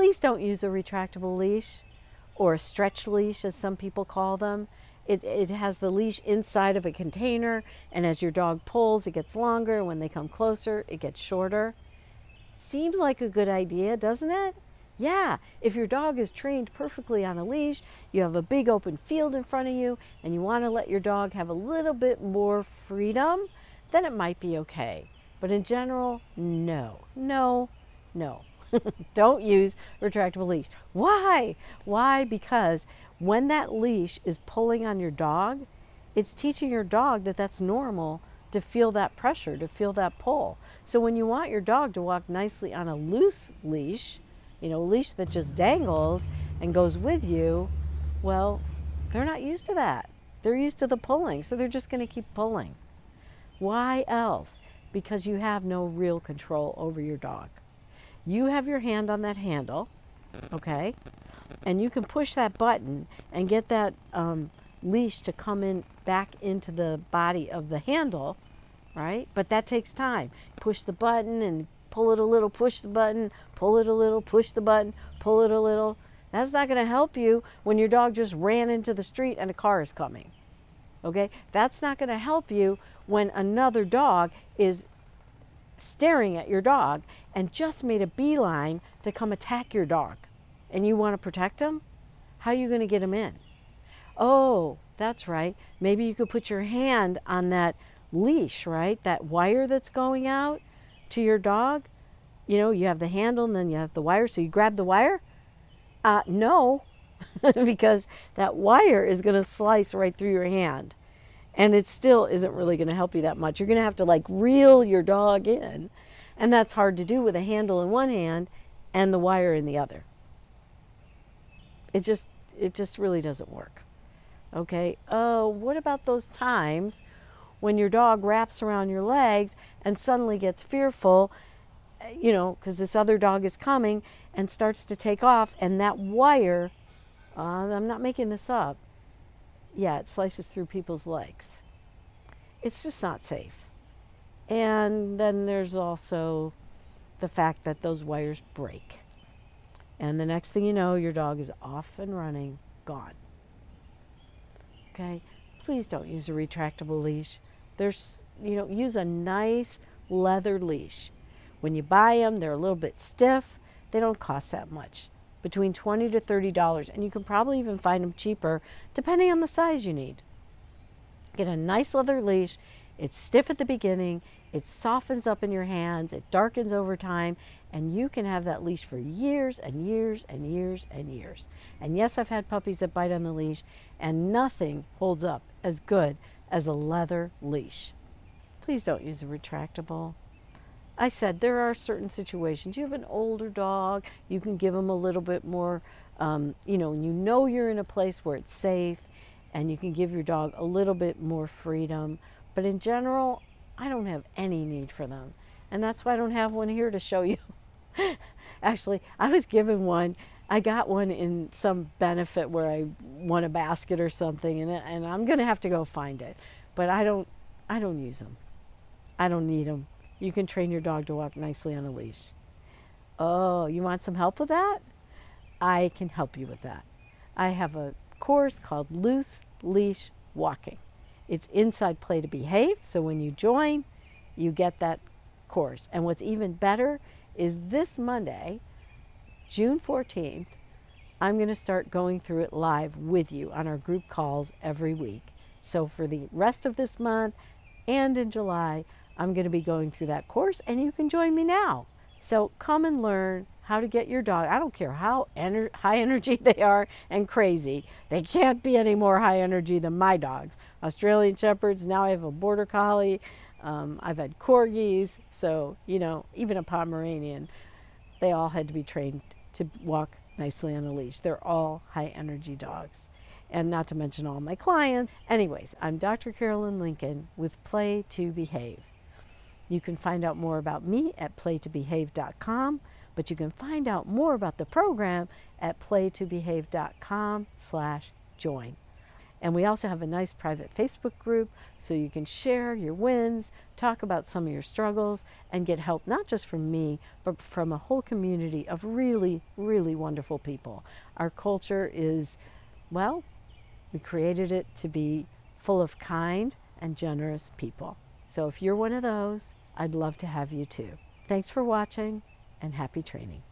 please don't use a retractable leash or a stretch leash, as some people call them. It has the leash inside of a container, and as your dog pulls, it gets longer. When they come closer, it gets shorter. Seems like a good idea, doesn't it? Yeah, if your dog is trained perfectly on a leash, you have a big open field in front of you, and you want to let your dog have a little bit more freedom, then it might be okay. But in general, no, no, no. Don't use retractable leash. Why? Why? Because when that leash is pulling on your dog, it's teaching your dog that that's normal to feel that pressure, to feel that pull. So when you want your dog to walk nicely on a loose leash, a leash that just dangles and goes with you, well, they're not used to that. They're used to the pulling, so they're just going to keep pulling. Why else? Because you have no real control over your dog. You have your hand on that handle, okay? And you can push that button and get that leash to come in back into the body of the handle, right? But that takes time. Push the button and pull it a little, push the button, pull it a little, push the button, pull it a little. That's not going to help you when your dog just ran into the street and a car is coming, okay? That's not going to help you when another dog is staring at your dog and just made a beeline to come attack your dog, and you want to protect him. How are you going to get him in? Oh, that's right. Maybe you could put your hand on that leash, right? That wire that's going out to your dog. You have the handle and then you have the wire. So you grab the wire? No, because that wire is going to slice right through your hand. And it still isn't really going to help you that much. You're going to have to reel your dog in. And that's hard to do with a handle in one hand and the wire in the other. It just really doesn't work. Okay. Oh, what about those times when your dog wraps around your legs and suddenly gets fearful, because this other dog is coming and starts to take off, and that wire, I'm not making this up, yeah, it slices through people's legs. It's just not safe. And then there's also the fact that those wires break. And the next thing you know, your dog is off and running, gone. Okay? Please don't use a retractable leash. Use a nice leather leash. When you buy them, they're a little bit stiff. They don't cost that much. Between $20 to $30, and you can probably even find them cheaper depending on the size you need. Get a nice leather leash. It's stiff at the beginning, it softens up in your hands, it darkens over time, and you can have that leash for years and years and years and years. And yes, I've had puppies that bite on the leash, and nothing holds up as good as a leather leash. Please don't use a retractable. I said there are certain situations. You have an older dog, you can give them a little bit more, you're in a place where it's safe, and you can give your dog a little bit more freedom. But in general, I don't have any need for them. And that's why I don't have one here to show you. Actually, I was given one. I got one in some benefit where I won a basket or something, and I'm going to have to go find it. But I don't use them. I don't need them. You can train your dog to walk nicely on a leash. Oh, you want some help with that? I can help you with that. I have a course called Loose Leash Walking. It's inside Play to Behave, so when you join, you get that course. And what's even better is this Monday, June 14th, I'm going to start going through it live with you on our group calls every week. So for the rest of this month and in July, I'm going to be going through that course, and you can join me now. So come and learn how to get your dog. I don't care how high energy they are and crazy. They can't be any more high energy than my dogs. Australian Shepherds, now I have a Border Collie. I've had Corgis, so, even a Pomeranian. They all had to be trained to walk nicely on a leash. They're all high energy dogs. And not to mention all my clients. Anyways, I'm Dr. Carolyn Lincoln with Play to Behave. You can find out more about me at playtobehave.com, but you can find out more about the program at playtobehave.com/join. And we also have a nice private Facebook group so you can share your wins, talk about some of your struggles, and get help not just from me, but from a whole community of really, really wonderful people. Our culture is, well, we created it to be full of kind and generous people. So if you're one of those, I'd love to have you too. Thanks for watching and happy training.